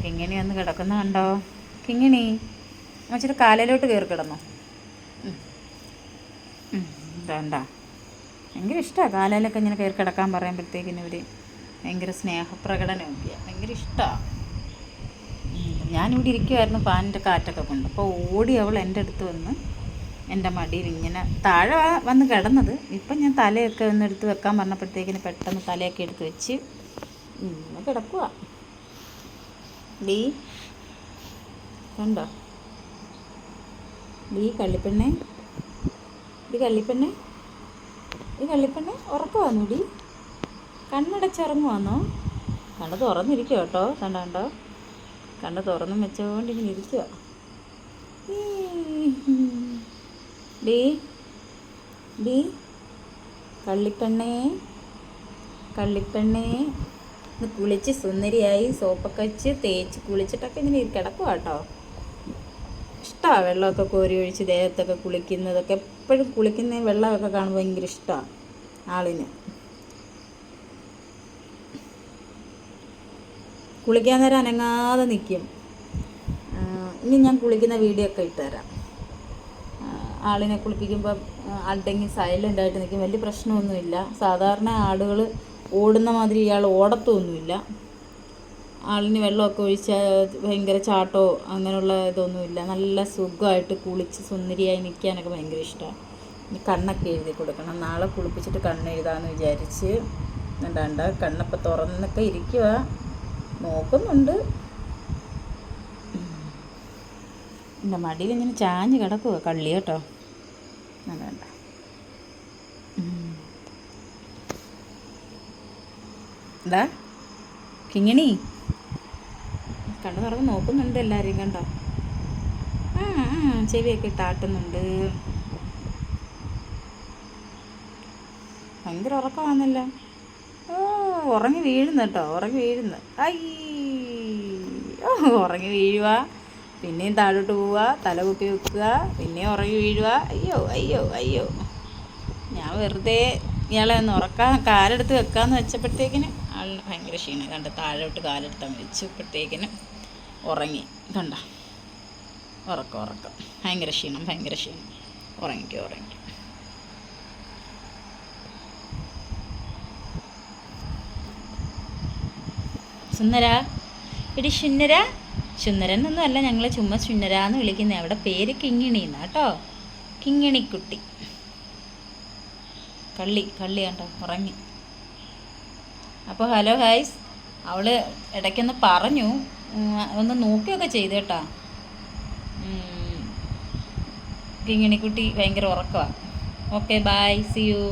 കിങ്ങിണി ഒന്ന് കിടക്കുന്ന കണ്ടോ? കിങ്ങിണി അമ്മച്ചിട്ട് കാലയിലോട്ട് കയറി കിടന്നോ? വേണ്ട, ഭയങ്കര ഇഷ്ടമാണ് കാലയിലൊക്കെ ഇങ്ങനെ കയറി കിടക്കാൻ പറയുമ്പോഴത്തേക്കിന് ഇവർ ഭയങ്കര സ്നേഹപ്രകടനമൊക്കെയാണ്, ഭയങ്കര ഇഷ്ടമാണ്. ഞാനിവിടെ ഇരിക്കുമായിരുന്നു ഫാനിൻ്റെ കാറ്റൊക്കെ കൊണ്ട്, അപ്പോൾ ഓടി അവൾ എൻ്റെ അടുത്ത് വന്ന് എൻ്റെ മടിയിൽ ഇങ്ങനെ താഴെ വന്ന് കിടന്നത്. ഇപ്പം ഞാൻ തലയൊക്കെ ഒന്ന് എടുത്ത് വെക്കാൻ പറഞ്ഞപ്പോഴത്തേക്കിന് പെട്ടെന്ന് തലയൊക്കെ എടുത്ത് വെച്ച് കിടക്കുക. ഡീ കണ്ടോ? ഡീ കള്ളിപ്പെണ്ണെ, ഈ കള്ളിപ്പെണ്ണെ, ഈ കള്ളിപ്പെണ്ണെ ഉറക്കമാണോ ഡീ? കണ്ണടച്ചിറങ്ങുവാന്നോ? കണ്ണ് തുറന്നിരിക്കുക കേട്ടോ, കണ്ടോ? കണ്ണ് തുറന്നും വെച്ചുകൊണ്ട് ഇങ്ങനെ ഇരിക്കുക. ഡീ ഡീ കള്ളിപ്പെണ്ണേ, കള്ളിപ്പെണ്ണേ, ഇന്ന് കുളിച്ച് സുന്ദരിയായി സോപ്പൊക്കെ വെച്ച് തേച്ച് കുളിച്ചിട്ടൊക്കെ ഇങ്ങനെ കിടക്കുക കേട്ടോ. ഇഷ്ടമാണ് വെള്ളമൊക്കെ കോരി ഒഴിച്ച് ദേഹത്തൊക്കെ കുളിക്കുന്നതൊക്കെ, എപ്പോഴും കുളിക്കുന്ന വെള്ളമൊക്കെ കാണുമ്പോൾ ഭയങ്കര ഇഷ്ടമാണ് ആളിന്. കുളിക്കാൻ നേരം അനങ്ങാതെ നിൽക്കും. ഇനി ഞാൻ കുളിക്കുന്ന വീഡിയോ ഒക്കെ ഇട്ടുതരാം. ആളിനെ കുളിപ്പിക്കുമ്പോൾ അടങ്ങി സൈലൻ്റായിട്ട് നിൽക്കും, വലിയ പ്രശ്നമൊന്നുമില്ല. സാധാരണ ആടുകൾ ഓടുന്ന മാതിരി ഇയാൾ ഓടത്തൊന്നുമില്ല. ആളിന് വെള്ളമൊക്കെ ഒഴിച്ചാൽ ഭയങ്കര ചാട്ടോ അങ്ങനെയുള്ള ഇതൊന്നുമില്ല. നല്ല സുഖമായിട്ട് കുളിച്ച് സുന്ദരിയായി നിൽക്കാനൊക്കെ ഭയങ്കര ഇഷ്ടമാണ്. ഇനി കണ്ണൊക്കെ എഴുതി കൊടുക്കണം. നാളെ കുളിപ്പിച്ചിട്ട് കണ്ണെഴുതാമെന്ന് വിചാരിച്ച്. എന്താ കണ്ണപ്പം തുറന്നൊക്കെ ഇരിക്കുക, നോക്കുന്നുണ്ട്. എൻ്റെ മടിയിൽ ഇങ്ങനെ ചാഞ്ഞ് കിടക്കുക കള്ളി കേട്ടോ. വേണ്ട, എന്താ കിങ്ങിണി കണ്ണ് തുറന്ന് നോക്കുന്നുണ്ട് എല്ലാവരെയും കണ്ടോ. ചെവിയൊക്കെ ഇട്ടാട്ടുന്നുണ്ട്. ഭയങ്കര ഉറക്കമാണല്ലോ. ഉറങ്ങി വീഴുന്നു കേട്ടോ, ഉറങ്ങി വീഴുന്നു. ഉറങ്ങി വീഴുക, പിന്നെയും താഴോട്ട് പോവുക, തല കുത്തി വെക്കുക, പിന്നെയും ഉറങ്ങി വീഴുക. അയ്യോ അയ്യോ അയ്യോ. ഞാൻ വെറുതെ ഇയാളെ ഒന്ന് ഉറക്കാൻ കാലെടുത്ത് വെക്കാമെന്ന് വെച്ചപ്പോഴത്തേക്കിന് ആളിന് ഭയങ്കര ക്ഷീണം. കണ്ട താഴോട്ട് കാലെടുത്താൽ വെച്ചപ്പോഴത്തേക്കിന് ഉറങ്ങി. കണ്ട ഉറക്കം ഭയങ്കര ക്ഷീണം. ഉറങ്ങിക്കോ. സുന്ദര, എടി ശുന്നര. ശുന്നരനൊന്നും അല്ല, ഞങ്ങൾ ചുമ്മാ ശുന്നരാന്ന് വിളിക്കുന്നത്. അവിടെ പേര് കിങ്ങിണിന്നാ കേട്ടോ, കിങ്ങിണിക്കുട്ടി. കള്ളി കണ്ടോ ഉറങ്ങി. അപ്പോൾ ഹലോ ഗൈസ്, അവൾ ഇടയ്ക്കൊന്ന് പറഞ്ഞു, ഒന്ന് നോക്കിയൊക്കെ ചെയ്തു കേട്ടോ. കിങ്ങിണിക്കുട്ടി ഭയങ്കര ഉറക്കമാണ്. Okay bye, see U.